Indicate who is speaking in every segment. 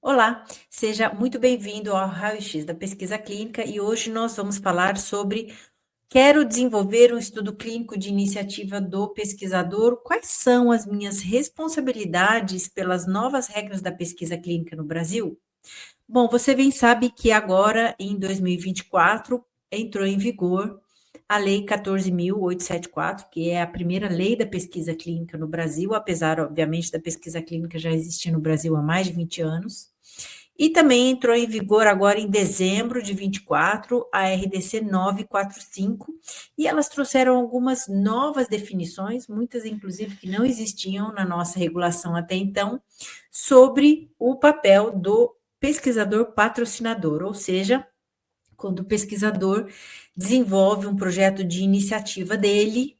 Speaker 1: Olá, seja muito bem-vindo ao Raio-X da Pesquisa Clínica e hoje nós vamos falar sobre quero desenvolver um estudo clínico de iniciativa do pesquisador. Quais são as minhas responsabilidades pelas novas regras da pesquisa clínica no Brasil? Bom, você bem sabe que agora, em 2024, entrou em vigor a Lei 14.874, que é a primeira lei da pesquisa clínica no Brasil, apesar, obviamente, da pesquisa clínica já existir no Brasil há mais de 20 anos. E também entrou em vigor agora em dezembro de 24 a RDC 945, e elas trouxeram algumas novas definições, muitas inclusive que não existiam na nossa regulação até então, sobre o papel do pesquisador patrocinador, ou seja, quando o pesquisador desenvolve um projeto de iniciativa dele,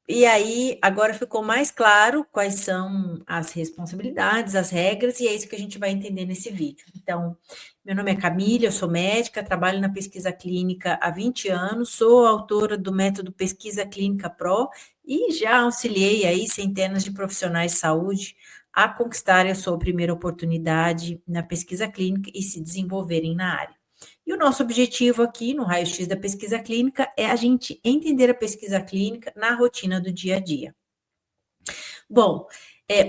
Speaker 1: e aí agora ficou mais claro quais são as responsabilidades, as regras, e é isso que a gente vai entender nesse vídeo. Então, meu nome é Camila, eu sou médica, trabalho na pesquisa clínica há 20 anos, sou autora do método Pesquisa Clínica Pro e já auxiliei aí centenas de profissionais de saúde a conquistarem a sua primeira oportunidade na pesquisa clínica e se desenvolverem na área. E o nosso objetivo aqui no Raio-X da Pesquisa Clínica é a gente entender a pesquisa clínica na rotina do dia a dia. Bom,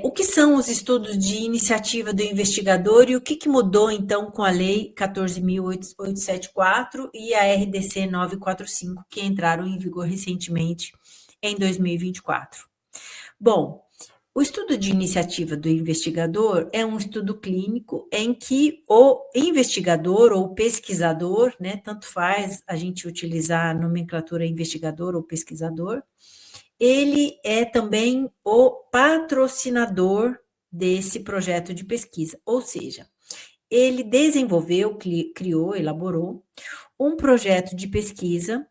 Speaker 1: o que são os estudos de iniciativa do investigador e o que mudou então com a Lei 14.874 e a RDC 945, que entraram em vigor recentemente em 2024? Bom, o estudo de iniciativa do investigador é um estudo clínico em que o investigador ou pesquisador, né, tanto faz a gente utilizar a nomenclatura investigador ou pesquisador, ele é também o patrocinador desse projeto de pesquisa, ou seja, ele desenvolveu, criou, elaborou um projeto de pesquisa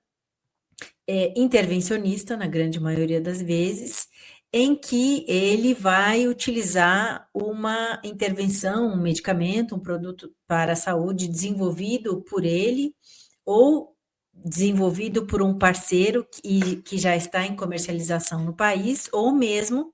Speaker 1: intervencionista, na grande maioria das vezes, em que ele vai utilizar uma intervenção, um medicamento, um produto para a saúde desenvolvido por ele ou desenvolvido por um parceiro que já está em comercialização no país, ou mesmo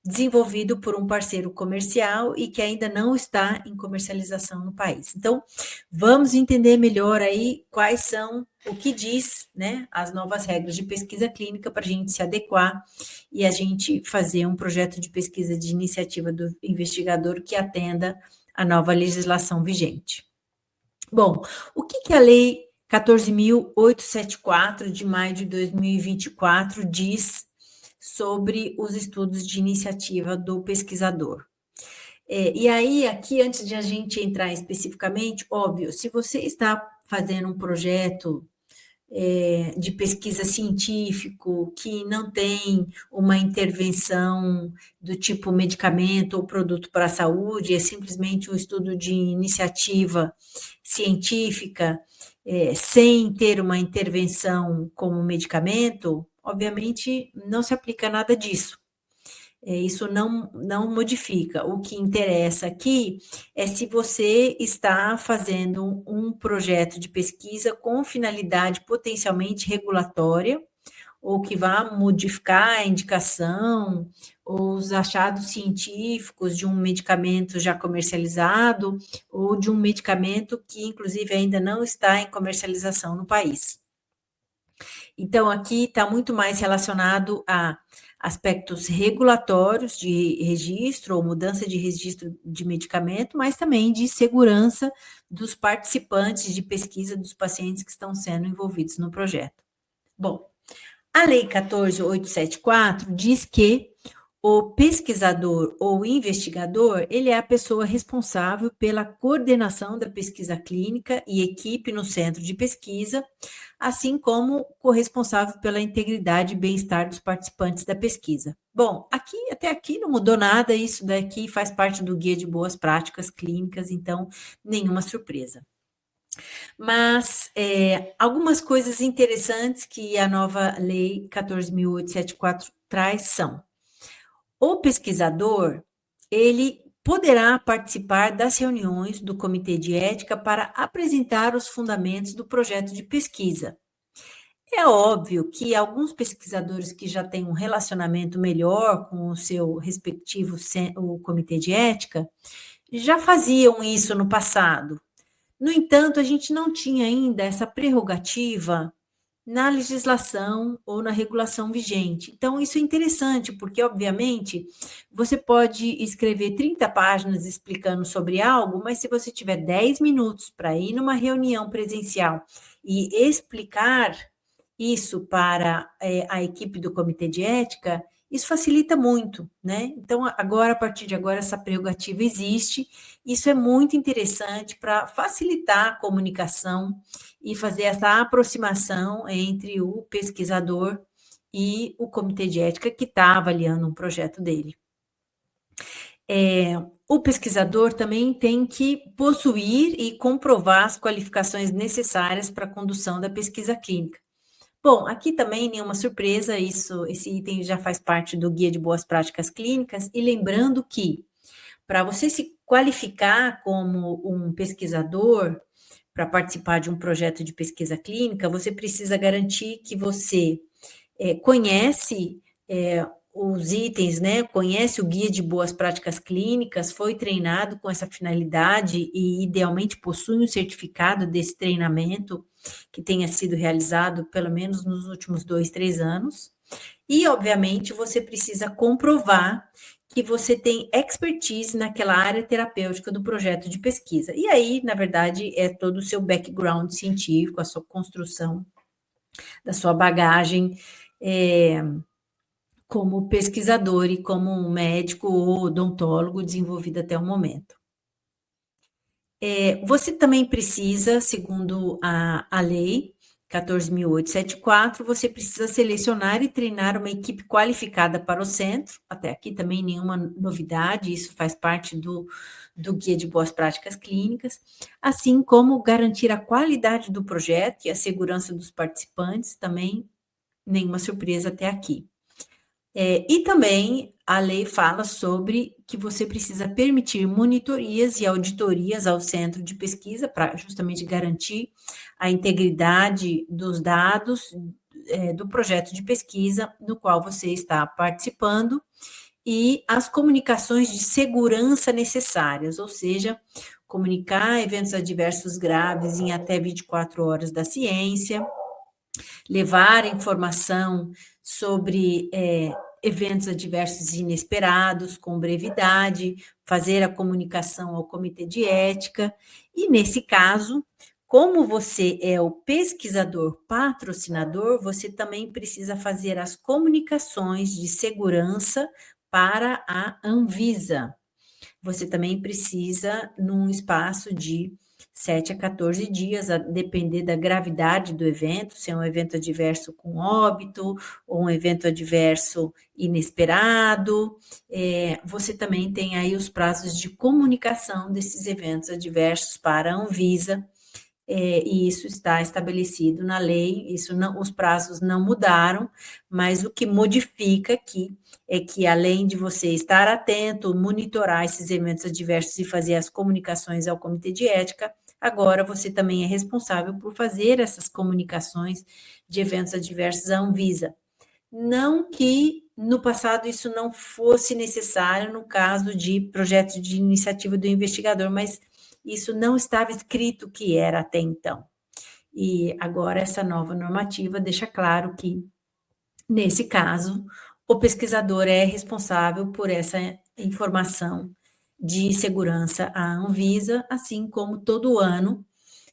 Speaker 1: desenvolvido por um parceiro comercial e que ainda não está em comercialização no país. Então, vamos entender melhor aí quais são o que diz, né, as novas regras de pesquisa clínica para a gente se adequar e a gente fazer um projeto de pesquisa de iniciativa do investigador que atenda a nova legislação vigente. Bom, o que a Lei 14.874 de maio de 2024 diz sobre os estudos de iniciativa do pesquisador? E aí, aqui, antes de a gente entrar especificamente, óbvio, se você está fazendo um projeto de pesquisa científico que não tem uma intervenção do tipo medicamento ou produto para a saúde, é simplesmente um estudo de iniciativa científica, sem ter uma intervenção como medicamento, obviamente não se aplica nada disso. Isso não modifica. O que interessa aqui é se você está fazendo um projeto de pesquisa com finalidade potencialmente regulatória, ou que vá modificar a indicação, ou os achados científicos de um medicamento já comercializado, ou de um medicamento que, inclusive, ainda não está em comercialização no país. Então, aqui está muito mais relacionado a aspectos regulatórios de registro ou mudança de registro de medicamento, mas também de segurança dos participantes de pesquisa dos pacientes que estão sendo envolvidos no projeto. Bom, a Lei 14.874 diz que o pesquisador ou investigador, ele é a pessoa responsável pela coordenação da pesquisa clínica e equipe no centro de pesquisa, assim como corresponsável pela integridade e bem-estar dos participantes da pesquisa. Bom, até aqui não mudou nada, isso daqui faz parte do Guia de Boas Práticas Clínicas, então nenhuma surpresa. Mas algumas coisas interessantes que a nova Lei 14.874 traz são: o pesquisador, ele poderá participar das reuniões do Comitê de Ética para apresentar os fundamentos do projeto de pesquisa. É óbvio que alguns pesquisadores que já têm um relacionamento melhor com o seu respectivo o Comitê de Ética já faziam isso no passado. No entanto, a gente não tinha ainda essa prerrogativa na legislação ou na regulação vigente. Então, isso é interessante, porque, obviamente, você pode escrever 30 páginas explicando sobre algo, mas se você tiver 10 minutos para ir numa reunião presencial e explicar isso para a equipe do comitê de ética, isso facilita muito, né? Então, agora, a partir de agora, essa prerrogativa existe. Isso é muito interessante para facilitar a comunicação e fazer essa aproximação entre o pesquisador e o comitê de ética que está avaliando um projeto dele. O pesquisador também tem que possuir e comprovar as qualificações necessárias para a condução da pesquisa clínica. Bom, aqui também nenhuma surpresa, esse item já faz parte do Guia de Boas Práticas Clínicas, e lembrando que, para você se qualificar como um pesquisador, para participar de um projeto de pesquisa clínica, você precisa garantir que você conhece os itens, né? Conhece o guia de boas práticas clínicas, foi treinado com essa finalidade e, idealmente, possui um certificado desse treinamento que tenha sido realizado pelo menos nos últimos 2, 3 anos. E, obviamente, você precisa comprovar que você tem expertise naquela área terapêutica do projeto de pesquisa. E aí, na verdade, é todo o seu background científico, a sua construção da sua bagagem como pesquisador e como um médico ou odontólogo desenvolvido até o momento. Você também precisa, segundo a lei 14.874, você precisa selecionar e treinar uma equipe qualificada para o centro. Até aqui também nenhuma novidade, isso faz parte do Guia de Boas Práticas Clínicas, assim como garantir a qualidade do projeto e a segurança dos participantes, também nenhuma surpresa até aqui. E também a lei fala sobre que você precisa permitir monitorias e auditorias ao centro de pesquisa para justamente garantir a integridade dos dados do projeto de pesquisa no qual você está participando e as comunicações de segurança necessárias, ou seja, comunicar eventos adversos graves em até 24 horas da ciência, levar informação sobre eventos adversos inesperados, com brevidade, fazer a comunicação ao comitê de ética, e nesse caso, como você é o pesquisador patrocinador, você também precisa fazer as comunicações de segurança para a Anvisa. Você também precisa, num espaço de 7 a 14 dias, a depender da gravidade do evento, se é um evento adverso com óbito, ou um evento adverso inesperado, você também tem aí os prazos de comunicação desses eventos adversos para a Anvisa, e isso está estabelecido na lei, os prazos não mudaram, mas o que modifica aqui é que, além de você estar atento, monitorar esses eventos adversos e fazer as comunicações ao comitê de ética, agora você também é responsável por fazer essas comunicações de eventos adversos à Anvisa. Não que no passado isso não fosse necessário no caso de projetos de iniciativa do investigador, mas isso não estava escrito que era até então. E agora essa nova normativa deixa claro que, nesse caso, o pesquisador é responsável por essa informação de segurança à Anvisa, assim como todo ano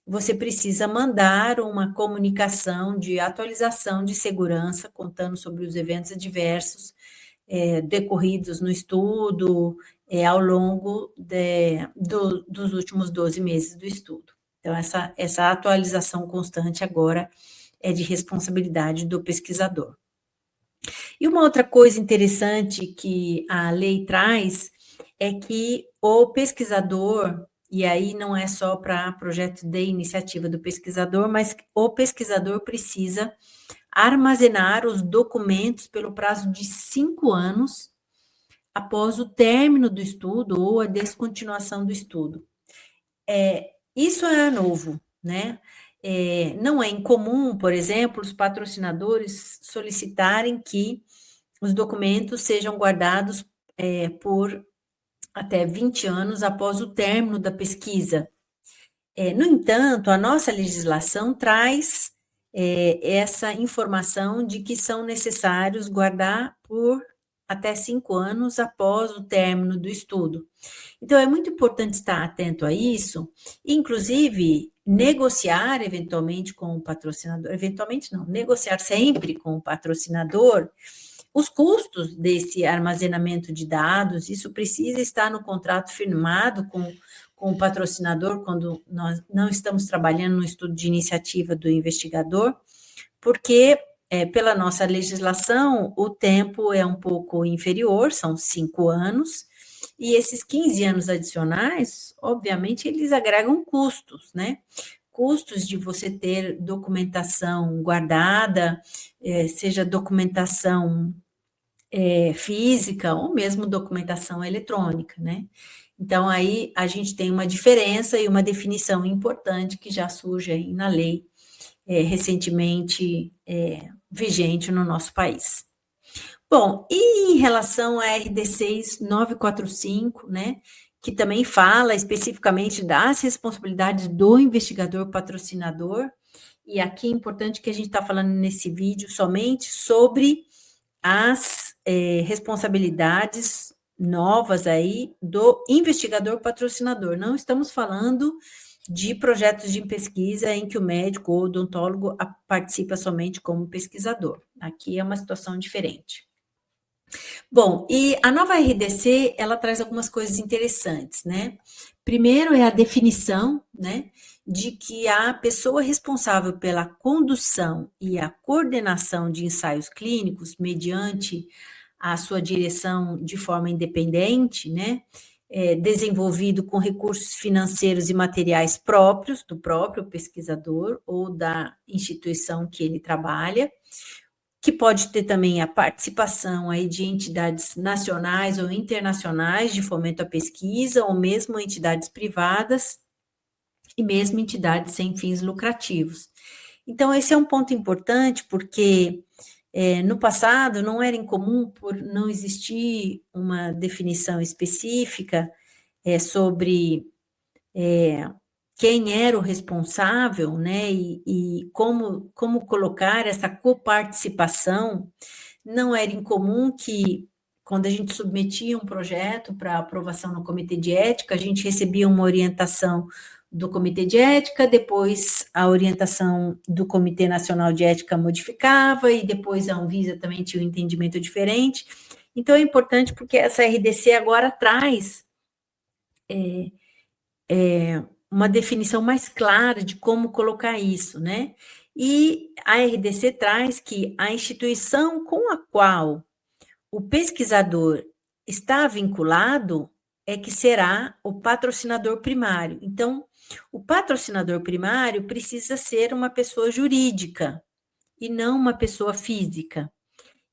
Speaker 1: você precisa mandar uma comunicação de atualização de segurança, contando sobre os eventos adversos decorridos no estudo ao longo dos últimos 12 meses do estudo. Então, essa atualização constante agora é de responsabilidade do pesquisador. E uma outra coisa interessante que a lei traz é que o pesquisador, e aí não é só para projeto de iniciativa do pesquisador, mas o pesquisador precisa armazenar os documentos pelo prazo de 5 anos após o término do estudo ou a descontinuação do estudo. Isso é novo, né? Não é incomum, por exemplo, os patrocinadores solicitarem que os documentos sejam guardados por até 20 anos após o término da pesquisa. No entanto, a nossa legislação traz essa informação de que são necessários guardar por até 5 anos após o término do estudo. Então, é muito importante estar atento a isso, inclusive negociar eventualmente com o patrocinador, eventualmente não, negociar sempre com o patrocinador os custos desse armazenamento de dados. Isso precisa estar no contrato firmado com o patrocinador quando nós não estamos trabalhando no estudo de iniciativa do investigador, porque pela nossa legislação, o tempo é um pouco inferior, são 5 anos, e esses 15 anos adicionais, obviamente, eles agregam custos, né? Custos de você ter documentação guardada, seja documentação física ou mesmo documentação eletrônica, né? Então, aí a gente tem uma diferença e uma definição importante que já surge aí na lei recentemente vigente no nosso país. Bom, e em relação à RD 6945, né, que também fala especificamente das responsabilidades do investigador patrocinador, e aqui é importante que a gente está falando nesse vídeo somente sobre as responsabilidades novas aí do investigador patrocinador. Não estamos falando de projetos de pesquisa em que o médico ou odontólogo participa somente como pesquisador. Aqui é uma situação diferente. Bom, e a nova RDC, ela traz algumas coisas interessantes, né? Primeiro é a definição, né, de que a pessoa responsável pela condução e a coordenação de ensaios clínicos, mediante a sua direção de forma independente, né, desenvolvido com recursos financeiros e materiais próprios do próprio pesquisador ou da instituição que ele trabalha, que pode ter também a participação aí de entidades nacionais ou internacionais de fomento à pesquisa, ou mesmo entidades privadas, e mesmo entidades sem fins lucrativos. Então, esse é um ponto importante, porque no passado não era incomum, por não existir uma definição específica sobre quem era o responsável, né, e como colocar essa coparticipação. Não era incomum que, quando a gente submetia um projeto para aprovação no comitê de ética, a gente recebia uma orientação do comitê de ética, depois a orientação do Comitê Nacional de Ética modificava, e depois a Anvisa também tinha um entendimento diferente. Então, é importante porque essa RDC agora traz uma definição mais clara de como colocar isso, né? E a RDC traz que a instituição com a qual o pesquisador está vinculado é que será o patrocinador primário. Então, o patrocinador primário precisa ser uma pessoa jurídica e não uma pessoa física.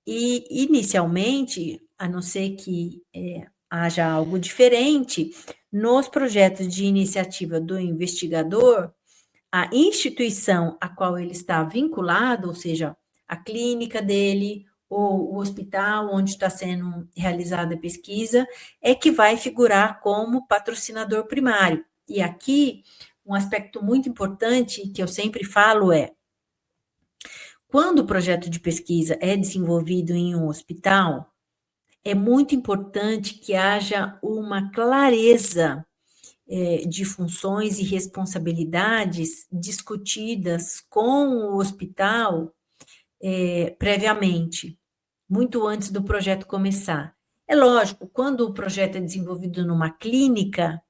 Speaker 1: E, inicialmente, a não ser que haja algo diferente, nos projetos de iniciativa do investigador, a instituição a qual ele está vinculado, ou seja, a clínica dele, ou o hospital onde está sendo realizada a pesquisa, é que vai figurar como patrocinador primário. E aqui, um aspecto muito importante que eu sempre falo é: quando o projeto de pesquisa é desenvolvido em um hospital, é muito importante que haja uma clareza de funções e responsabilidades discutidas com o hospital previamente, muito antes do projeto começar. É lógico, quando o projeto é desenvolvido numa clínica,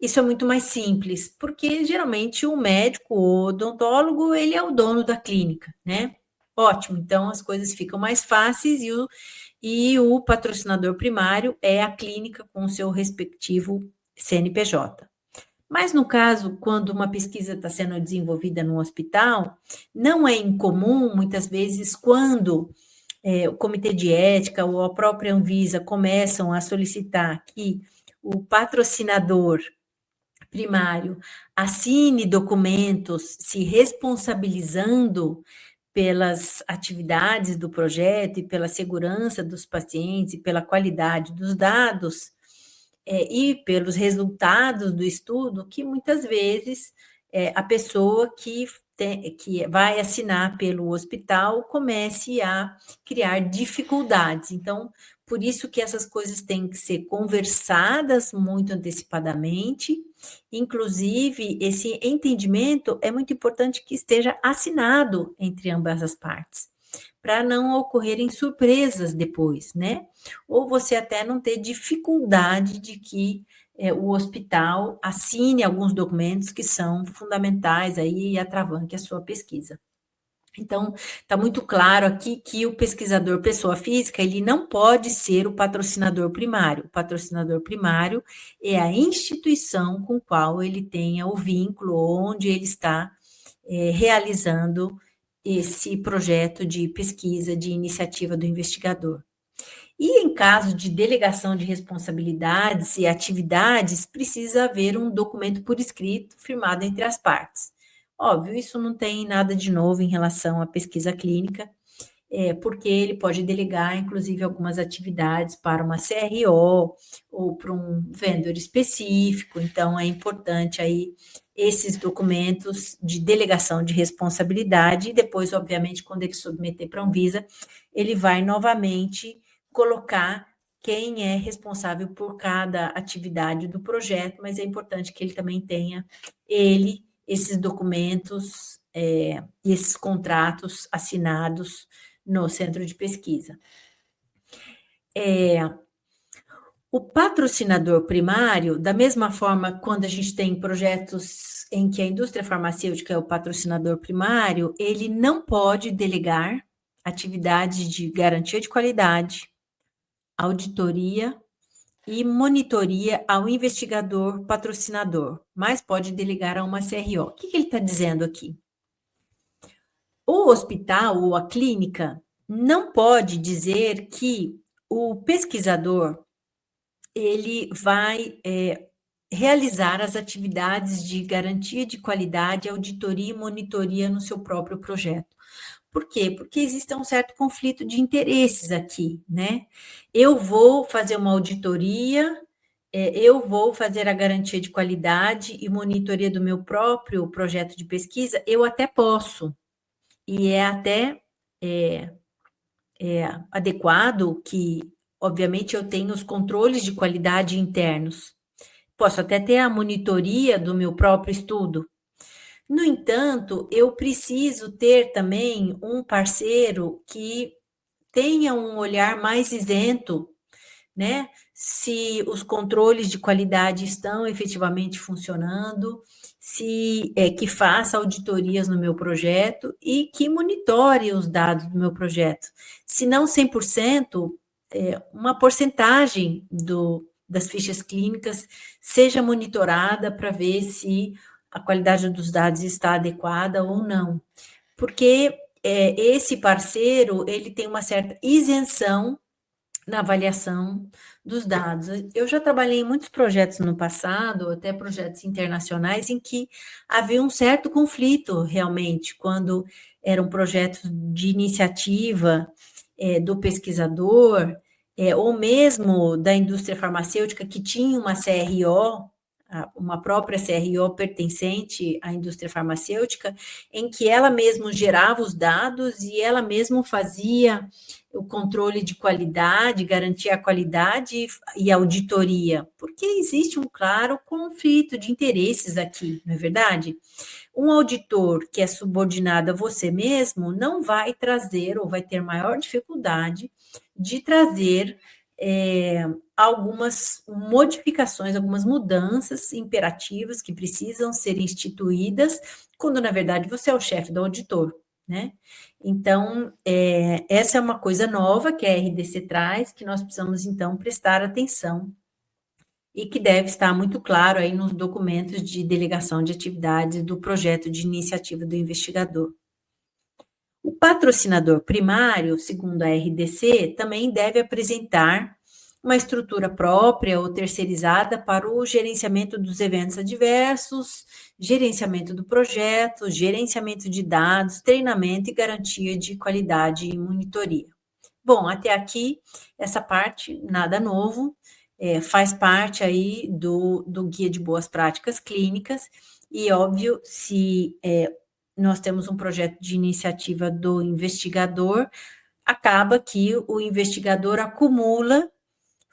Speaker 1: isso é muito mais simples, porque geralmente o médico ou odontólogo, ele é o dono da clínica, né? Ótimo, então as coisas ficam mais fáceis e o patrocinador primário é a clínica com o seu respectivo CNPJ. Mas no caso, quando uma pesquisa está sendo desenvolvida no hospital, não é incomum, muitas vezes, quando o Comitê de Ética ou a própria Anvisa começam a solicitar que o patrocinador primário assine documentos se responsabilizando pelas atividades do projeto e pela segurança dos pacientes e pela qualidade dos dados, e pelos resultados do estudo, que muitas vezes a pessoa que vai assinar pelo hospital comece a criar dificuldades. Então, por isso que essas coisas têm que ser conversadas muito antecipadamente. Inclusive, esse entendimento é muito importante que esteja assinado entre ambas as partes, para não ocorrerem surpresas depois, né? Ou você até não ter dificuldade de que o hospital assine alguns documentos que são fundamentais aí e atravanque a sua pesquisa. Então, está muito claro aqui que o pesquisador pessoa física, ele não pode ser o patrocinador primário. O patrocinador primário é a instituição com qual ele tenha o vínculo, onde ele está realizando esse projeto de pesquisa, de iniciativa do investigador. E em caso de delegação de responsabilidades e atividades, precisa haver um documento por escrito firmado entre as partes. Óbvio, isso não tem nada de novo em relação à pesquisa clínica, porque ele pode delegar, inclusive, algumas atividades para uma CRO ou para um vendedor específico. Então, é importante aí esses documentos de delegação de responsabilidade e depois, obviamente, quando ele submeter para a Anvisa, ele vai novamente colocar quem é responsável por cada atividade do projeto, mas é importante que ele também tenha esses documentos e esses contratos assinados no centro de pesquisa. O patrocinador primário, da mesma forma, quando a gente tem projetos em que a indústria farmacêutica é o patrocinador primário, ele não pode delegar atividades de garantia de qualidade, auditoria e monitoria ao investigador patrocinador, mas pode delegar a uma CRO. O que ele está dizendo aqui? O hospital ou a clínica não pode dizer que o pesquisador ele vai realizar as atividades de garantia de qualidade, auditoria e monitoria no seu próprio projeto. Por quê? Porque existe um certo conflito de interesses aqui, né? Eu vou fazer uma auditoria, eu vou fazer a garantia de qualidade e monitoria do meu próprio projeto de pesquisa, eu até posso, e é até adequado que, obviamente, eu tenha os controles de qualidade internos. Posso até ter a monitoria do meu próprio estudo. No entanto, eu preciso ter também um parceiro que tenha um olhar mais isento, né? Se os controles de qualidade estão efetivamente funcionando, se que faça auditorias no meu projeto e que monitore os dados do meu projeto. Se não 100%, uma porcentagem das fichas clínicas seja monitorada para ver se a qualidade dos dados está adequada ou não. Porque esse parceiro, ele tem uma certa isenção na avaliação dos dados. Eu já trabalhei em muitos projetos no passado, até projetos internacionais, em que havia um certo conflito, realmente, quando eram projetos de iniciativa do pesquisador, ou mesmo da indústria farmacêutica, que tinha uma CRO, uma própria CRO pertencente à indústria farmacêutica, em que ela mesma gerava os dados e ela mesma fazia o controle de qualidade, garantia a qualidade e auditoria, porque existe um claro conflito de interesses aqui, não é verdade? Um auditor que é subordinado a você mesmo não vai trazer ou vai ter maior dificuldade de trazer algumas modificações, algumas mudanças imperativas que precisam ser instituídas, quando na verdade você é o chefe do auditor, né? Então, essa é uma coisa nova que a RDC traz, que nós precisamos, então, prestar atenção e que deve estar muito claro aí nos documentos de delegação de atividades do projeto de iniciativa do investigador. O patrocinador primário, segundo a RDC, também deve apresentar uma estrutura própria ou terceirizada para o gerenciamento dos eventos adversos, gerenciamento do projeto, gerenciamento de dados, treinamento e garantia de qualidade e monitoria. Bom, até aqui, essa parte, nada novo. faz parte aí do Guia de Boas Práticas Clínicas, e óbvio, se nós temos um projeto de iniciativa do investigador, acaba que o investigador acumula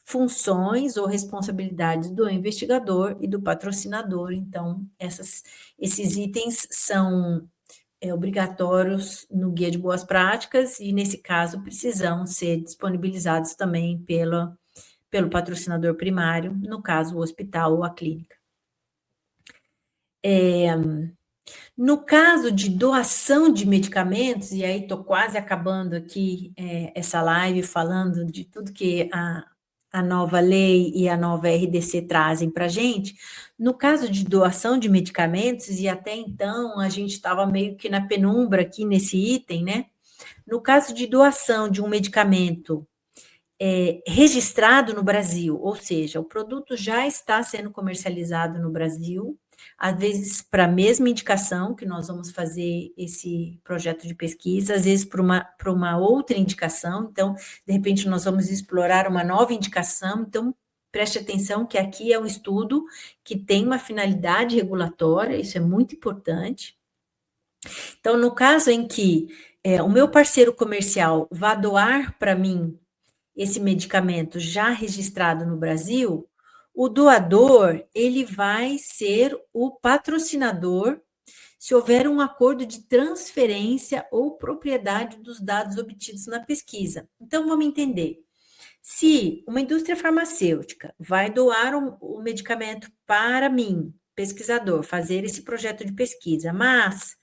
Speaker 1: funções ou responsabilidades do investigador e do patrocinador. Então, esses itens são obrigatórios no Guia de Boas Práticas e, nesse caso, precisam ser disponibilizados também pelo patrocinador primário, no caso, o hospital ou a clínica. No caso de doação de medicamentos, e aí estou quase acabando aqui essa live falando de tudo que a nova lei e a nova RDC trazem para a gente, no caso de doação de medicamentos, e até então a gente estava meio que na penumbra aqui nesse item, né? No caso de doação de um medicamento registrado no Brasil, ou seja, o produto já está sendo comercializado no Brasil, às vezes para a mesma indicação que nós vamos fazer esse projeto de pesquisa, às vezes para uma outra indicação, então, de repente, nós vamos explorar uma nova indicação, então, preste atenção que aqui é um estudo que tem uma finalidade regulatória, isso é muito importante. Então, no caso em que o meu parceiro comercial vá doar para mim esse medicamento já registrado no Brasil, o doador, ele vai ser o patrocinador se houver um acordo de transferência ou propriedade dos dados obtidos na pesquisa. Então, vamos entender. Se uma indústria farmacêutica vai doar o medicamento para mim, pesquisador, fazer esse projeto de pesquisa, mas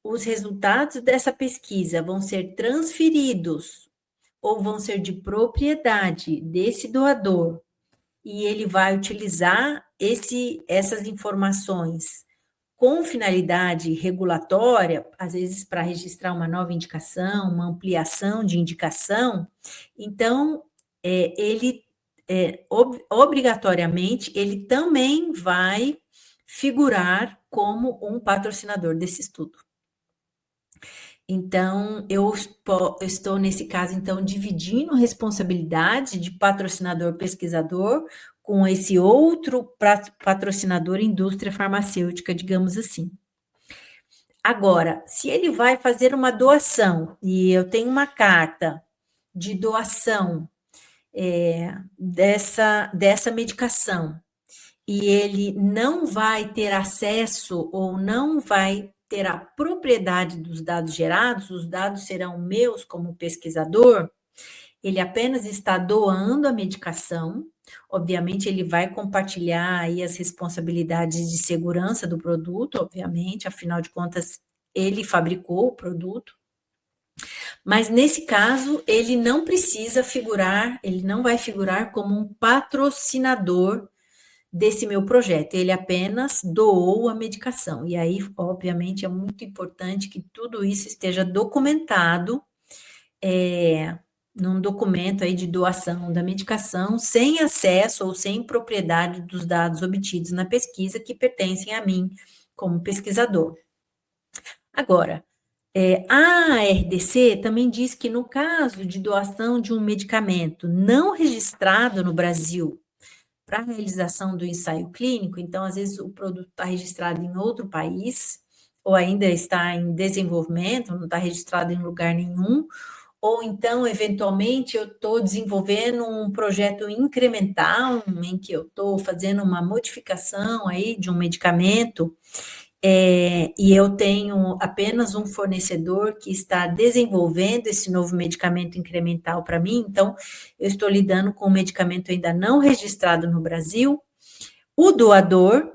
Speaker 1: os resultados dessa pesquisa vão ser transferidos ou vão ser de propriedade desse doador, e ele vai utilizar essas informações com finalidade regulatória, às vezes para registrar uma nova indicação, uma ampliação de indicação, então, obrigatoriamente, ele também vai figurar como um patrocinador desse estudo. Então, eu estou, nesse caso, então, dividindo responsabilidade de patrocinador-pesquisador com esse outro patrocinador indústria farmacêutica, digamos assim. Agora, se ele vai fazer uma doação, e eu tenho uma carta de doação dessa medicação, e ele não vai ter acesso ou não vai ter a propriedade dos dados gerados, os dados serão meus como pesquisador, ele apenas está doando a medicação, obviamente ele vai compartilhar aí as responsabilidades de segurança do produto, obviamente, afinal de contas, ele fabricou o produto, mas nesse caso, ele não precisa figurar, ele não vai figurar como um patrocinador desse meu projeto, ele apenas doou a medicação, e aí, obviamente, é muito importante que tudo isso esteja documentado, num documento aí de doação da medicação, sem acesso ou sem propriedade dos dados obtidos na pesquisa que pertencem a mim, como pesquisador. Agora, a RDC também diz que no caso de doação de um medicamento não registrado no Brasil, para a realização do ensaio clínico, então, às vezes, o produto está registrado em outro país, ou ainda está em desenvolvimento, não está registrado em lugar nenhum, ou então, eventualmente, eu estou desenvolvendo um projeto incremental, em que eu estou fazendo uma modificação aí de um medicamento, e eu tenho apenas um fornecedor que está desenvolvendo esse novo medicamento incremental para mim, então eu estou lidando com um medicamento ainda não registrado no Brasil. O doador,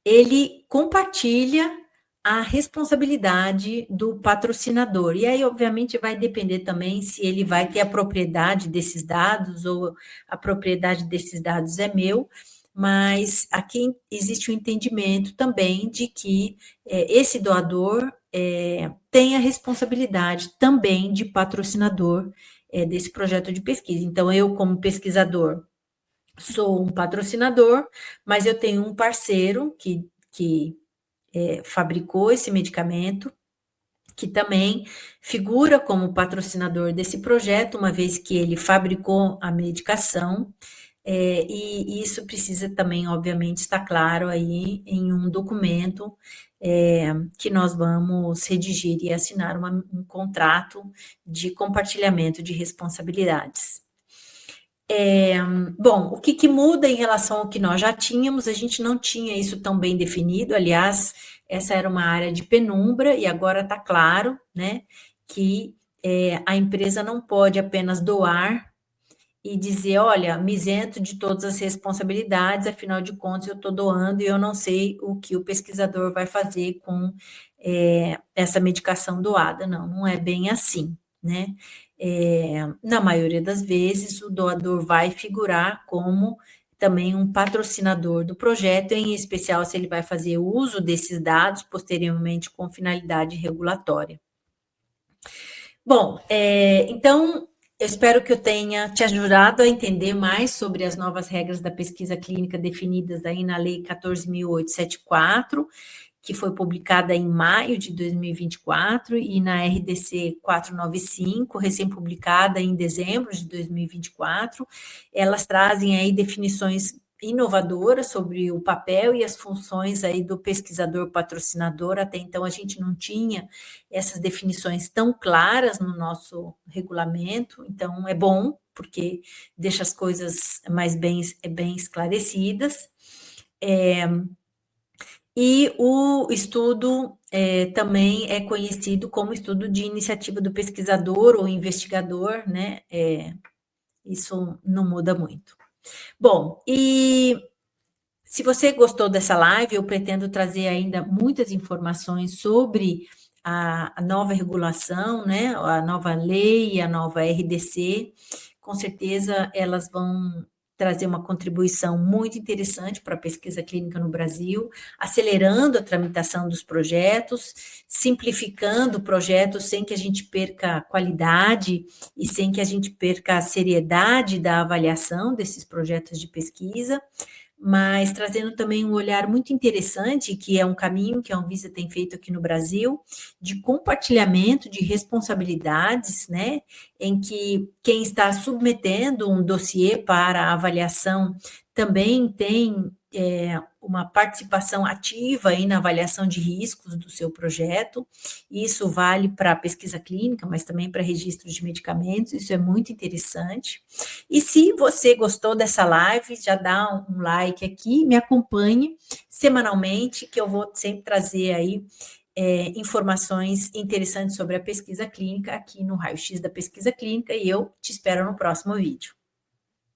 Speaker 1: ele compartilha a responsabilidade do patrocinador, e aí, obviamente, vai depender também se ele vai ter a propriedade desses dados, ou a propriedade desses dados é meu, mas aqui existe um entendimento também de que esse doador tem a responsabilidade também de patrocinador desse projeto de pesquisa. Então, eu, como pesquisador, sou um patrocinador, mas eu tenho um parceiro que fabricou esse medicamento, que também figura como patrocinador desse projeto, uma vez que ele fabricou a medicação, E isso precisa também, obviamente, estar claro aí em um documento que nós vamos redigir e assinar um contrato de compartilhamento de responsabilidades. Bom, o que muda em relação ao que nós já tínhamos? A gente não tinha isso tão bem definido, aliás, essa era uma área de penumbra, e agora está claro, né, que a empresa não pode apenas doar e dizer, olha, me isento de todas as responsabilidades, afinal de contas eu estou doando e eu não sei o que o pesquisador vai fazer com essa medicação doada. Não, não é bem assim, né? Na maioria das vezes, o doador vai figurar como também um patrocinador do projeto, em especial se ele vai fazer uso desses dados posteriormente com finalidade regulatória. Bom, então, eu espero que eu tenha te ajudado a entender mais sobre as novas regras da pesquisa clínica definidas aí na Lei 14.874, que foi publicada em maio de 2024, e na RDC 495, recém-publicada em dezembro de 2024. Elas trazem aí definições inovadoras sobre o papel e as funções aí do pesquisador patrocinador. Até então a gente não tinha essas definições tão claras no nosso regulamento, então é bom, porque deixa as coisas mais bem esclarecidas. E o estudo também é conhecido como estudo de iniciativa do pesquisador ou investigador, né? Isso não muda muito. Bom, e se você gostou dessa live, eu pretendo trazer ainda muitas informações sobre a nova regulação, né? A nova lei, a nova RDC. Com certeza elas vão trazer uma contribuição muito interessante para a pesquisa clínica no Brasil, acelerando a tramitação dos projetos, simplificando projetos sem que a gente perca qualidade e sem que a gente perca a seriedade da avaliação desses projetos de pesquisa, mas trazendo também um olhar muito interessante, que é um caminho que a Anvisa tem feito aqui no Brasil, de compartilhamento de responsabilidades, né, em que quem está submetendo um dossiê para avaliação também tem uma participação ativa aí na avaliação de riscos do seu projeto. Isso vale para pesquisa clínica, mas também para registro de medicamentos. Isso é muito interessante. E se você gostou dessa live, já dá um like aqui, me acompanhe semanalmente, que eu vou sempre trazer aí informações interessantes sobre a pesquisa clínica aqui no Raio X da Pesquisa Clínica, e eu te espero no próximo vídeo.